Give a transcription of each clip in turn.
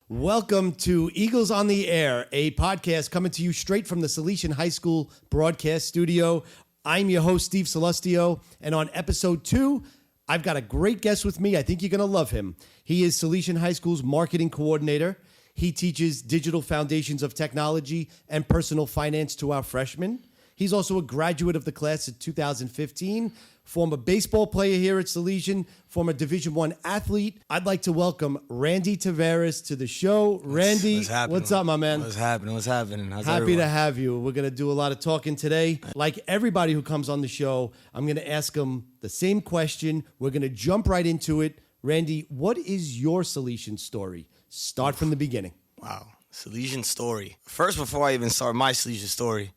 Welcome to Eagles on the Air, a podcast coming to you straight from the Salesian High School broadcast studio. I'm your host, Steve Celestio, and on episode 2, I've got a great guest with me. I think you're going to love him. He is Salesian High School's marketing coordinator. He teaches digital foundations of technology and personal finance to our freshmen. He's also a graduate of the class of 2015, former baseball player here at Salesian, former Division I athlete. I'd like to welcome Randy Taveras to the show. Randy, what's up, my man? What's happening? How's Happy everyone? to have you. We're going to do a lot of talking today. Like everybody who comes on the show, I'm going to ask them the same question. We're going to jump right into it. Randy, what is your Salesian story? Start from the beginning. Wow, Salesian story. First, before I even start my Salesian story,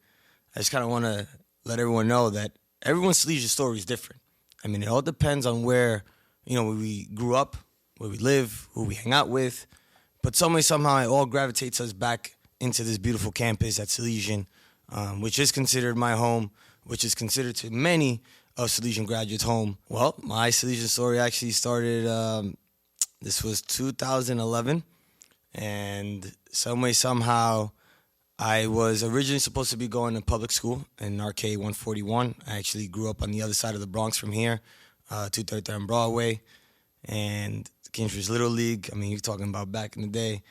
I just kind of want to let everyone know that everyone's Salesian story is different. I mean, it all depends on where we grew up, where we live, who we hang out with. But somehow, it all gravitates us back into this beautiful campus at Salesian, which is considered my home, which is considered to many of Salesian graduates' home. Well, my Salesian story actually started, this was 2011, and somehow, I was originally supposed to be going to public school in RK 141. I actually grew up on the other side of the Bronx from here, 233 on Broadway, and Kingsbridge Little League. I mean, you're talking about back in the day.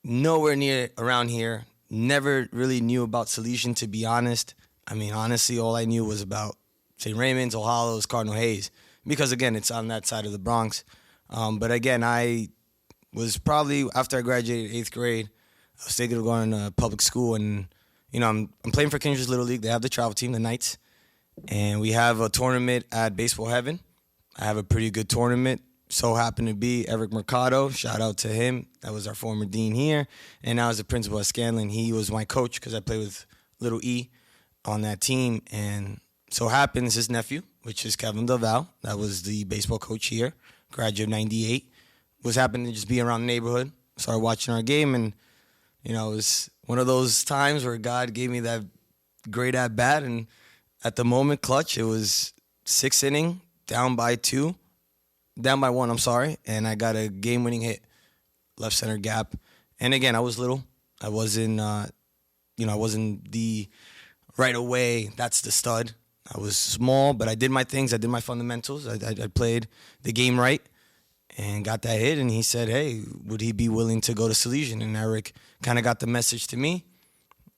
Nowhere near around here. Never really knew about Salesian, to be honest. I mean, honestly, all I knew was about St. Raymond's, Old Hallows, Cardinal Hayes, because, again, it's on that side of the Bronx. But, again, I was probably, after I graduated 8th grade, I was thinking of going to public school, and, I'm playing for Kingsbridge Little League. They have the travel team, the Knights, and we have a tournament at Baseball Heaven. I have a pretty good tournament. So happened to be Eric Mercado. Shout out to him. That was our former dean here, and now as the principal at Scanlon. He was my coach because I played with Little E on that team, and so happens his nephew, which is Kevin Delval, that was the baseball coach here, graduate of 98, was happening to just be around the neighborhood. Started watching our game, and it was one of those times where God gave me that great at-bat, and at the moment, clutch. It was 6th inning, down by 1, and I got a game-winning hit, left center gap. And again, I was little. I wasn't, I wasn't the right away, that's the stud. I was small, but I did my things. I did my fundamentals. I played the game right and got that hit, and he said, hey, would he be willing to go to Salesian? And Eric kind of got the message to me.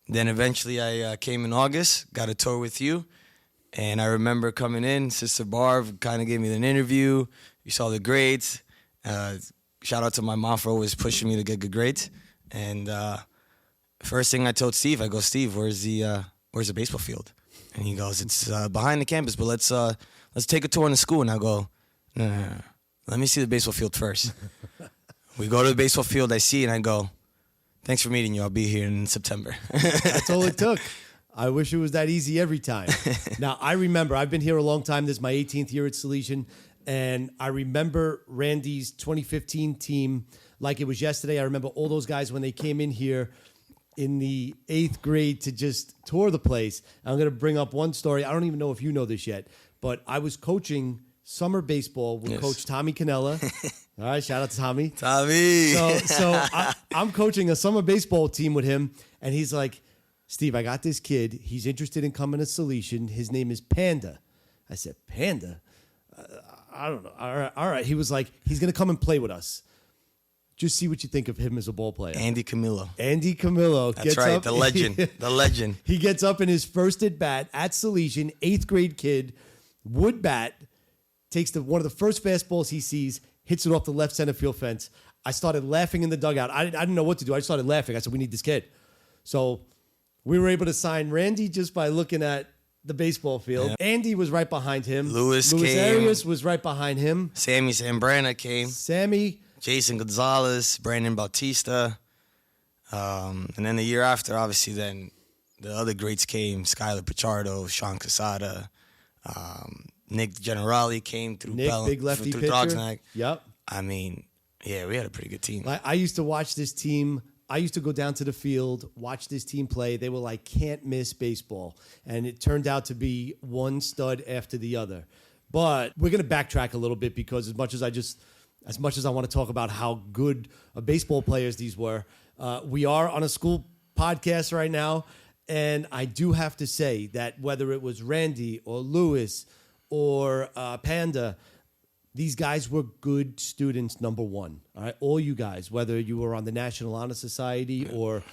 Then eventually I came in August, got a tour with you, and I remember coming in, Sister Barb kind of gave me an interview. You saw the grades. Shout out to my mom for always pushing me to get good grades. And first thing I told Steve, I go, Steve, where's the baseball field? And he goes, it's behind the campus, but let's take a tour in the school. And I go, no. Let me see the baseball field first. We go to the baseball field, I see it, and I go, thanks for meeting you. I'll be here in September. That's all it took. I wish it was that easy every time. Now, I remember, I've been here a long time. This is my 18th year at Salesian, and I remember Randy's 2015 team like it was yesterday. I remember all those guys when they came in here in the 8th grade to just tour the place. I'm going to bring up one story. I don't even know if you know this yet, but I was coaching summer baseball with Coach Tommy Cannella. All right, shout out to Tommy. Tommy. So I'm coaching a summer baseball team with him, and he's like, Steve, I got this kid. He's interested in coming to Salesian. His name is Panda. I said, Panda? I don't know. All right. He was like, he's going to come and play with us. Just see what you think of him as a ball player. Andy Camillo. That's gets right, up, the legend. The legend. He gets up in his first at-bat at Salesian, 8th grade kid, wood bat, takes one of the first fastballs he sees, hits it off the left center field fence. I started laughing in the dugout. I didn't know what to do. I just started laughing. I said, we need this kid. So we were able to sign Randy just by looking at the baseball field. Yeah. Andy was right behind him. Louis came. Arias was right behind him. Sammy Zambrana came. Jason Gonzalez, Brandon Bautista. And then the year after, obviously, then the other greats came. Skylar Pichardo, Sean Casada, Nick Generali came through big lefty pitcher. Drogsnack. Yep. I mean, yeah, we had a pretty good team. I used to watch this team. I used to go down to the field, watch this team play. They were like can't miss baseball. And it turned out to be one stud after the other. But we're going to backtrack a little bit because as much as I just as much as I want to talk about how good baseball players these were, we are on a school podcast right now. And I do have to say that whether it was Randy or Lewis or Panda, these guys were good students, number one. All right, all you guys, whether you were on the National Honor Society or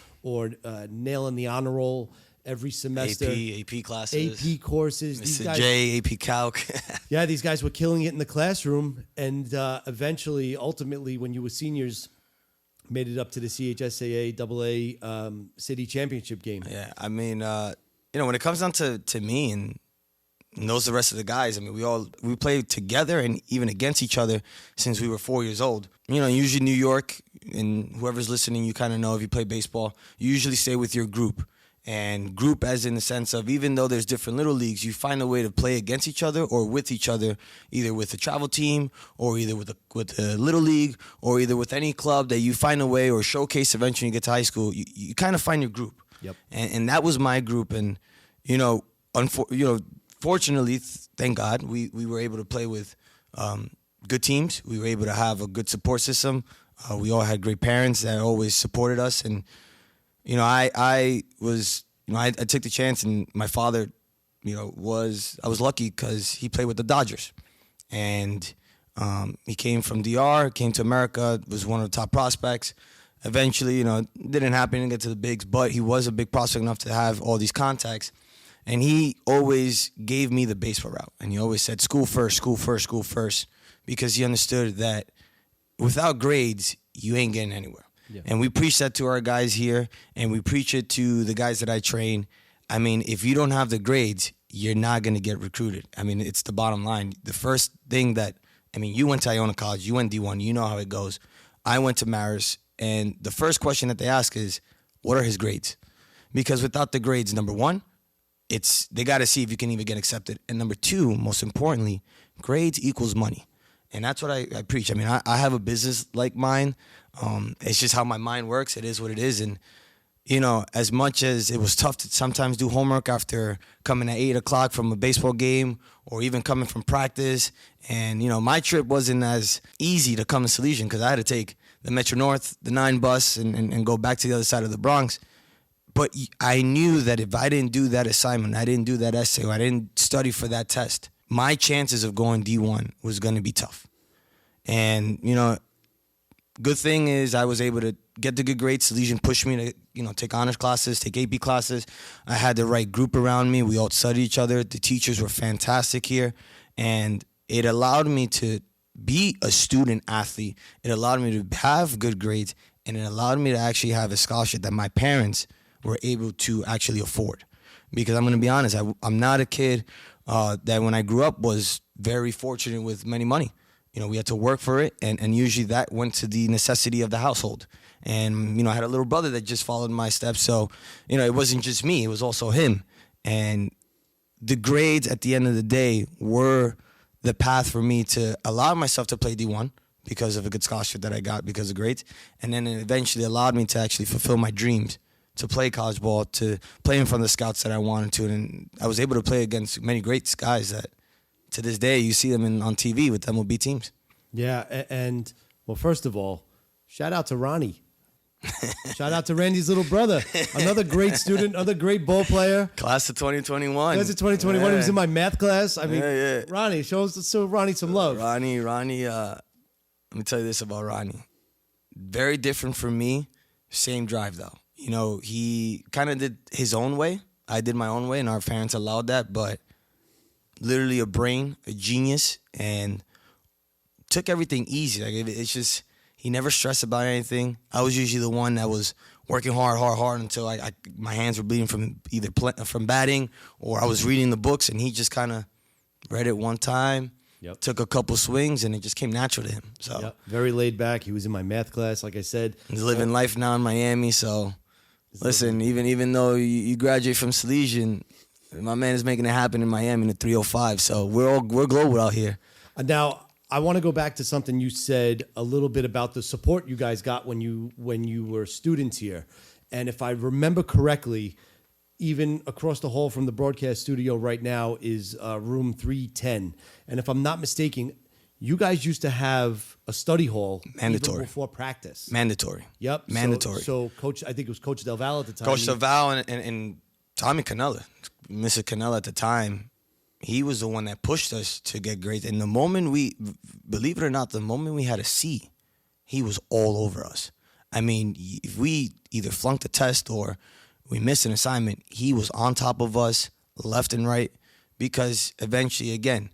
nailing the honor roll every semester. AP classes. AP courses. Mr. These guys, J, AP Calc. yeah, these guys were killing it in the classroom. And eventually, ultimately, when you were seniors, made it up to the CHSAA AA city championship game. Yeah, I mean, when it comes down to me and those the rest of the guys, I mean, we played together and even against each other since we were 4 years old. Usually New York, and whoever's listening, you kind of know if you play baseball, you usually stay with your group. And group as in the sense of even though there's different little leagues, you find a way to play against each other or with each other, either with a travel team or either with a little league or either with any club that you find a way or showcase eventually you get to high school. You kind of find your group. Yep. And that was my group. And, fortunately, thank God, we were able to play with good teams. We were able to have a good support system. We all had great parents that always supported us. And I took the chance, and my father, I was lucky because he played with the Dodgers, and he came from DR, came to America, was one of the top prospects. Eventually, it didn't happen to get to the bigs, but he was a big prospect enough to have all these contacts, and he always gave me the baseball route, and he always said school first, school first, school first, because he understood that without grades, you ain't getting anywhere. Yeah. And we preach that to our guys here, and we preach it to the guys that I train. I mean, if you don't have the grades, you're not going to get recruited. I mean, it's the bottom line. The first thing you went to Iona College, you went D1, you know how it goes. I went to Marist, and the first question that they ask is, what are his grades? Because without the grades, number one, they got to see if you can even get accepted. And number two, most importantly, grades equals money. And that's what I preach. I mean, I have a business like mine. It's just how my mind works. It is what it is. And, as much as it was tough to sometimes do homework after coming at 8 o'clock from a baseball game or even coming from practice. And, my trip wasn't as easy to come to Salesian because I had to take the Metro North, the 9 bus, and go back to the other side of the Bronx. But I knew that if I didn't do that assignment, I didn't do that essay, or I didn't study for that test, my chances of going D1 was going to be tough. And, good thing is I was able to get the good grades. Salesian pushed me to, take honors classes, take AP classes. I had the right group around me. We all studied each other. The teachers were fantastic here. And it allowed me to be a student athlete. It allowed me to have good grades. And it allowed me to actually have a scholarship that my parents were able to actually afford. Because I'm going to be honest, I'm not a kid that when I grew up was very fortunate with many money. We had to work for it, and usually that went to the necessity of the household. And, I had a little brother that just followed my steps. So, it wasn't just me, it was also him. And the grades at the end of the day were the path for me to allow myself to play D1 because of a good scholarship that I got because of grades. And then it eventually allowed me to actually fulfill my dreams, to play college ball, to play in front of the scouts that I wanted to. And I was able to play against many great guys that, to this day, you see them on TV with MLB teams. Yeah, and well, first of all, shout out to Ronnie. Shout out to Randy's little brother. Another great student, another great ball player. Class of 2021. Class of 2021. Yeah. He was in my math class. I mean, yeah. Ronnie, show Ronnie some love. Ronnie, let me tell you this about Ronnie. Very different from me. Same drive, though. He kind of did his own way. I did my own way, and our parents allowed that, but literally a brain, a genius, and took everything easy. Like it's just, he never stressed about anything. I was usually the one that was working hard until my hands were bleeding from either from batting or I was reading the books, and he just kind of read it one time, took a couple swings, and it just came natural to him. So very laid back. He was in my math class, like I said. He's living life now in Miami, so listen, even though you graduate from Salesian, my man is making it happen in Miami in the 305. So we're global out here. Now, I want to go back to something you said a little bit about the support you guys got when you were students here. And if I remember correctly, even across the hall from the broadcast studio right now is room 310. And if I'm not mistaken, you guys used to have a study hall Mandatory. even before practice. Mandatory. Yep. Mandatory. So Coach, I think it was Coach Del Valle at the time. Coach Del Valle and Tommy Canella, Mr. Canella at the time, he was the one that pushed us to get grades. And the moment believe it or not, the moment we had a C, he was all over us. I mean, if we either flunked a test or we missed an assignment, he was on top of us left and right because eventually, again,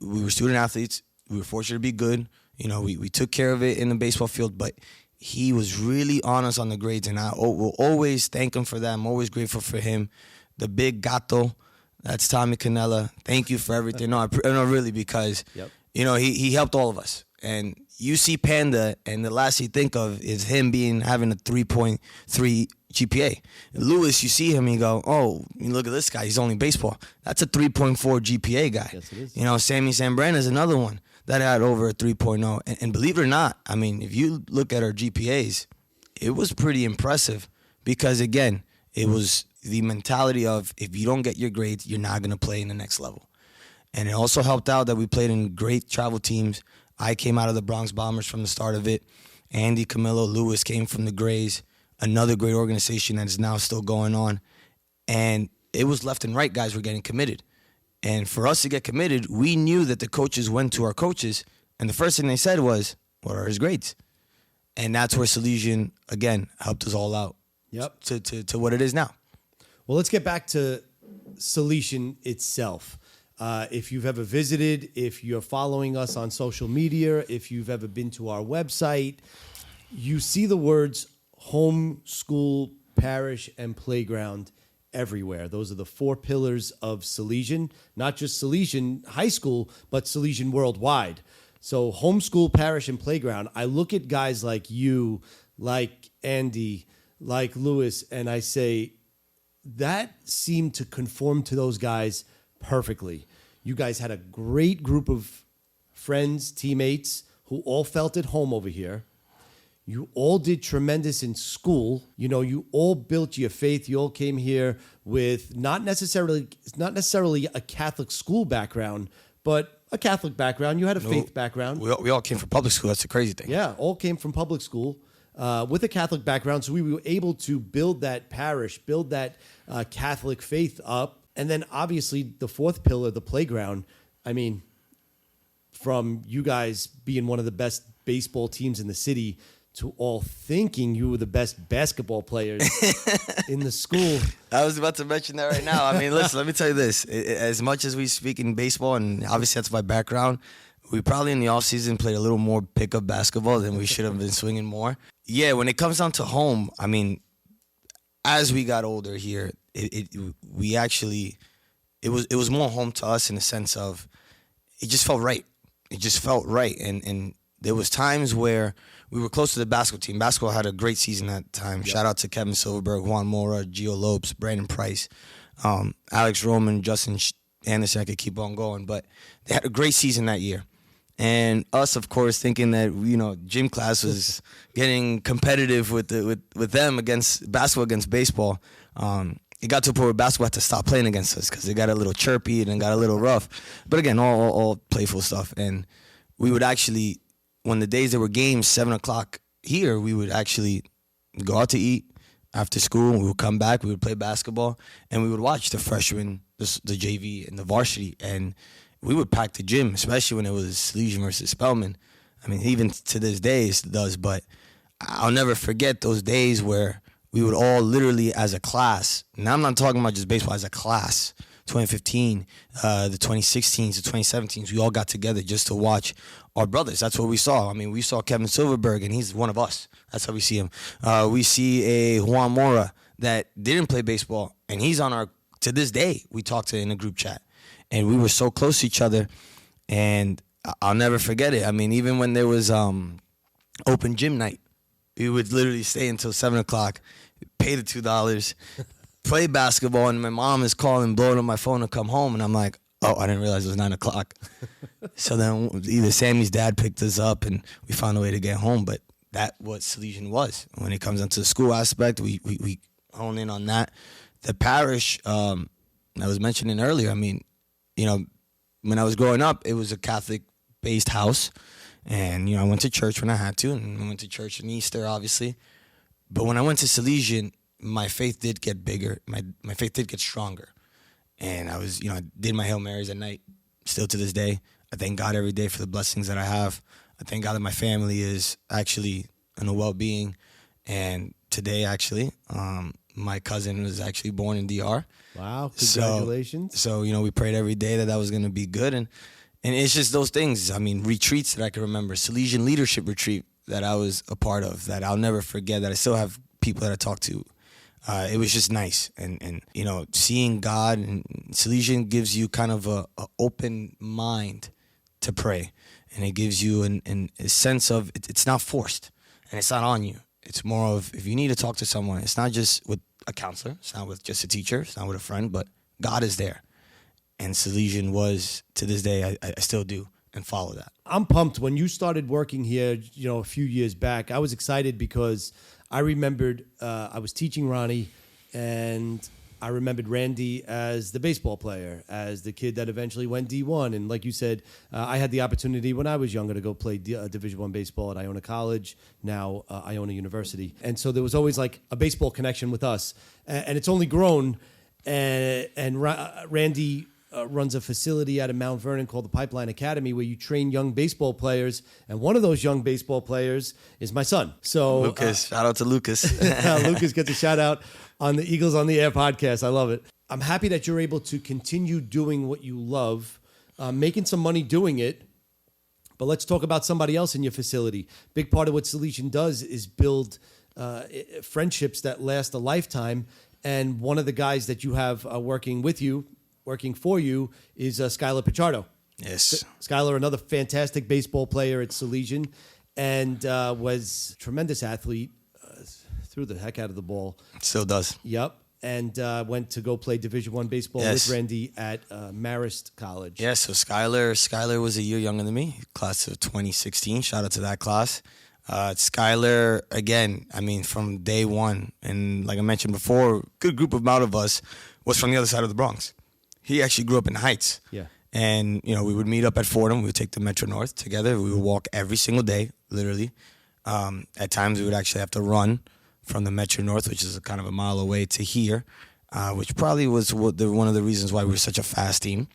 we were student athletes. We were fortunate to be good. You know, we took care of it in the baseball field, but he was really on us on the grades, and I will always thank him for that. I'm always grateful for him. The big gato, that's Tommy Canella. Thank you for everything. No, really, because, you know, he helped all of us. And you see Panda, and the last you think of is him having a 3.3 GPA. Lewis, you see him, you go, oh, you look at this guy, he's only baseball. That's a 3.4 GPA guy. Yes, it is. You know, Sammy Zambrana is another one that had over a 3.0. And believe it or not, I mean, if you look at our GPAs, it was pretty impressive because, again, it was the mentality of if you don't get your grades, you're not going to play in the next level. And it also helped out that we played in great travel teams. I came out of the Bronx Bombers from the start of it. Andy, Camilo, Lewis came from the Grays, another great organization that is now still going on. And it was left and right guys were getting committed. And for us to get committed, we knew that the coaches went to our coaches, and the first thing they said was, what are his grades? And that's where Salesian, again, helped us all out to what it is now. Well, let's get back to Salesian itself. If you've ever visited, if you're following us on social media, if you've ever been to our website, you see the words home, school, parish, and playground everywhere. Those are the 4 pillars of Salesian, not just Salesian High School, but Salesian worldwide. So homeschool, parish, and playground. I look at guys like you, like Andy, like Lewis, and I say, that seemed to conform to those guys perfectly. You guys had a great group of friends, teammates, who all felt at home over here. You all did tremendous in school. You know, you all built your faith. You all came here with not necessarily a Catholic school background, but a Catholic background. You had a faith background. We all came from public school. That's the crazy thing. Yeah, all came from public school with a Catholic background. So we were able to build that parish, build that Catholic faith up. And then obviously the 4th pillar, the playground. I mean, from you guys being one of the best baseball teams in the city to all thinking you were the best basketball players in the school. I was about to mention that right now. I mean, listen, let me tell you this. As much as we speak in baseball, and obviously that's my background, we probably in the offseason played a little more pickup basketball than we should have been swinging more. Yeah, when it comes down to home, I mean, as we got older here, it was more home to us in the sense of it just felt right. It just felt right. And there was times where we were close to the basketball team. Basketball had a great season that time. Yep. Shout out to Kevin Silverberg, Juan Mora, Gio Lopes, Brandon Price, Alex Roman, Justin Anderson. I could keep on going. But they had a great season that year. And us, of course, thinking that, you know, gym class was getting competitive with them against basketball against baseball. It got to a point where basketball had to stop playing against us because it got a little chirpy and got a little rough. But again, all playful stuff. And we would actually, when the days there were games, 7 o'clock here, we would actually go out to eat after school. And we would come back, we would play basketball, and we would watch the freshmen, the JV, and the varsity. And we would pack the gym, especially when it was Salesian versus Spelman. I mean, even to this day it does, but I'll never forget those days where we would all literally as a class, now I'm not talking about just baseball, as a class, 2015, the 2016s, the 2017s, we all got together just to watch our brothers. That's what we saw. I mean, we saw Kevin Silverberg, and he's one of us. That's how we see him. We see a Juan Mora that didn't play baseball, and he's on our, to this day, we talk to in a group chat. And we were so close to each other, and I'll never forget it. I mean, even when there was open gym night, we would literally stay until 7 o'clock, pay the $2, play basketball, and my mom is calling, blowing up my phone to come home, and I'm like, oh, I didn't realize it was 9 o'clock. So then either Sammy's dad picked us up, and we found a way to get home, but that's what Salesian was. When it comes down to the school aspect, we hone in on that. The parish, I was mentioning earlier, I mean, you know, when I was growing up, it was a Catholic faith-based house. And, I went to church when I had to, and I went to church on Easter, obviously. But when I went to Salesian, my faith did get bigger. My faith did get stronger. And I was, I did my Hail Marys at night, still to this day. I thank God every day for the blessings that I have. I thank God that my family is actually in a well-being. And today, actually, my cousin was actually born in DR. Wow, congratulations. So we prayed every day that was going to be good. And it's just those things. I mean, retreats that I can remember. Salesian leadership retreat that I was a part of that I'll never forget, that I still have people that I talk to. It was just nice. And seeing God, and Salesian gives you kind of a open mind to pray. And it gives you a sense of, it's not forced and it's not on you. It's more of, if you need to talk to someone, it's not just with a counselor, it's not with just a teacher, it's not with a friend, but God is there. And Salesian was, to this day, I still do and follow that. I'm pumped. When you started working here, a few years back, I was excited because I remembered I was teaching Ronnie, and I remembered Randy as the baseball player, as the kid that eventually went D1. And like you said, I had the opportunity when I was younger to go play Division I baseball at Iona College, now Iona University. And so there was always like a baseball connection with us. And it's only grown. And Randy runs a facility out of Mount Vernon called the Pipeline Academy, where you train young baseball players. And one of those young baseball players is my son. So Lucas, shout out to Lucas. Lucas gets a shout out on the Eagles on the Air podcast. I love it. I'm happy that you're able to continue doing what you love, making some money doing it. But let's talk about somebody else in your facility. Big part of what Salesian does is build friendships that last a lifetime. And one of the guys that you have working for you, is Skylar Pichardo. Yes. Skylar, another fantastic baseball player at Salesian, and was a tremendous athlete, threw the heck out of the ball. Still does. Yep. And went to go play Division I baseball with Randy at Marist College. Yeah, so Skylar was a year younger than me, class of 2016. Shout out to that class. Skylar, again, I mean, from day one, and like I mentioned before, good group amount of us was from the other side of the Bronx. He actually grew up in the Heights. Yeah. And, we would meet up at Fordham. We would take the Metro North together. We would walk every single day, literally. At times, we would actually have to run from the Metro North, which is kind of a mile away, to here, which probably was one of the reasons why we were such a fast team.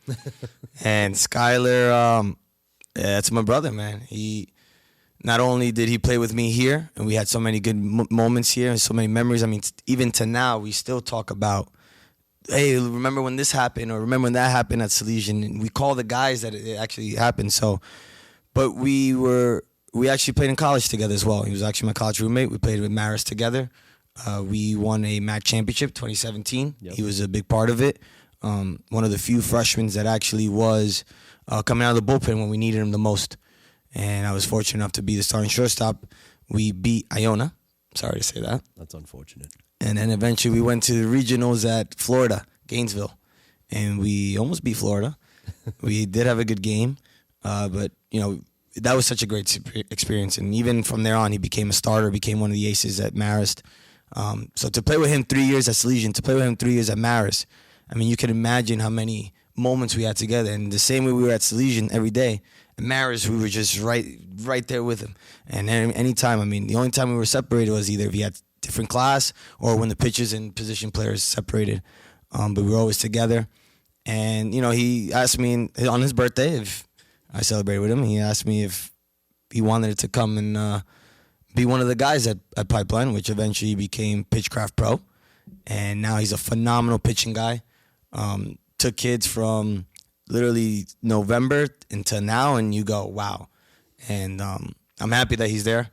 And Skylar, that's my brother, man. Not only did he play with me here, and we had so many good moments here and so many memories. I mean, even to now, we still talk about, hey, remember when this happened, or remember when that happened at Salesian, and we call the guys that it actually happened. So, but we actually played in college together as well. He was actually my college roommate. We played with Marist together. We won a MAC championship 2017. Yep. He was a big part of it. One of the few freshmen that actually was coming out of the bullpen when we needed him the most. And I was fortunate enough to be the starting shortstop. We beat Iona. Sorry to say that. That's unfortunate. And then eventually we went to the regionals at Florida, Gainesville. And we almost beat Florida. We did have a good game. But, that was such a great experience. And even from there on, he became a starter, became one of the aces at Marist. So to play with him 3 years at Salesian, to play with him 3 years at Marist, I mean, you can imagine how many moments we had together. And the same way we were at Salesian every day, at Marist, we were just right there with him. And anytime, I mean, the only time we were separated was either if he had different class or when the pitchers and position players separated. But we were always together. And, he asked me on his birthday, if I celebrated with him, he asked me if he wanted to come and be one of the guys at Pipeline, which eventually became Pitchcraft Pro. And now he's a phenomenal pitching guy. Took kids from literally November until now, and you go, wow. And I'm happy that he's there.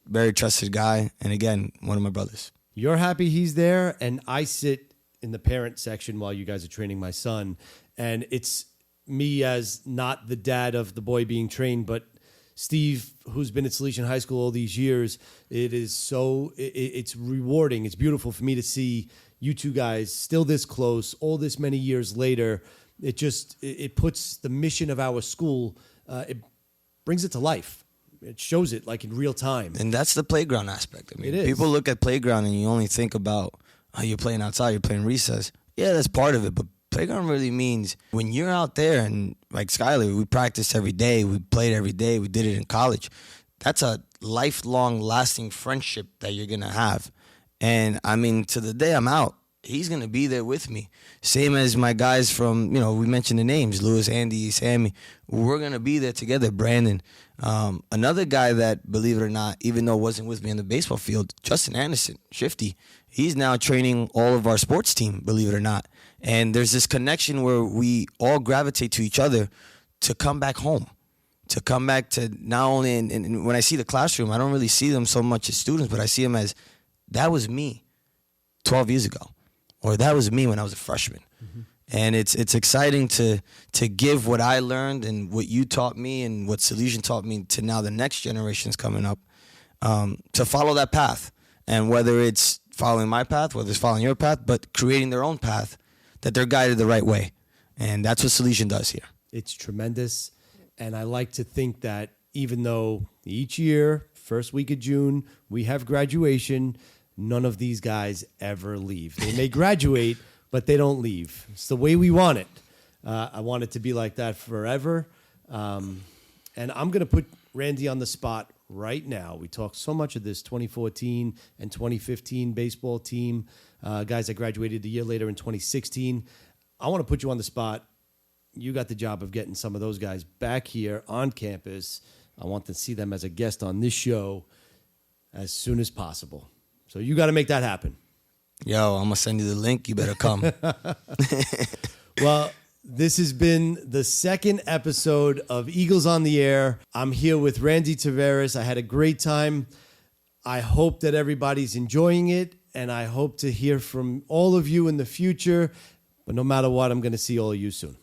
Very trusted guy. And again, one of my brothers. You're happy he's there, and I sit in the parent section while you guys are training my son. And it's me as not the dad of the boy being trained, but Steve, who's been at Salesian High School all these years. It's rewarding. It's beautiful for me to see you two guys still this close, all this many years later. It puts the mission of our school, it brings it to life. It shows it like in real time. And that's the playground aspect. I mean, it is. People look at playground and you only think about how you're playing outside, you're playing recess. Yeah, that's part of it, but Playground really means when you're out there, and like Skylar, we practiced every day, we played every day, we did it in college. That's a lifelong, lasting friendship that you're going to have. And I mean, to the day I'm out, he's going to be there with me. Same as my guys from, we mentioned the names, Lewis, Andy, Sammy. We're going to be there together, Brandon. Another guy that, believe it or not, even though wasn't with me on the baseball field, Justin Anderson, Shifty. He's now training all of our sports team, believe it or not. And there's this connection where we all gravitate to each other to come back home. To come back to not only, and when I see the classroom, I don't really see them so much as students, but I see them as, that was me 12 years ago. Or that was me when I was a freshman. Mm-hmm. And it's exciting to give what I learned and what you taught me and what Salesian taught me to now the next generation's coming up, to follow that path. And whether it's following my path, whether it's following your path, but creating their own path, that they're guided the right way. And that's what Salesian does here. It's tremendous. And I like to think that even though each year, first week of June, we have graduation, none of these guys ever leave. They may graduate, but they don't leave. It's the way we want it. I want it to be like that forever. And I'm going to put Randy on the spot right now. We talked so much of this 2014 and 2015 baseball team, guys that graduated a year later in 2016. I want to put you on the spot. You got the job of getting some of those guys back here on campus. I want to see them as a guest on this show as soon as possible. So you got to make that happen. Yo, I'm going to send you the link. You better come. Well, this has been the second episode of Eagles on the Air. I'm here with Randy Taveras. I had a great time. I hope that everybody's enjoying it, and I hope to hear from all of you in the future. But no matter what, I'm going to see all of you soon.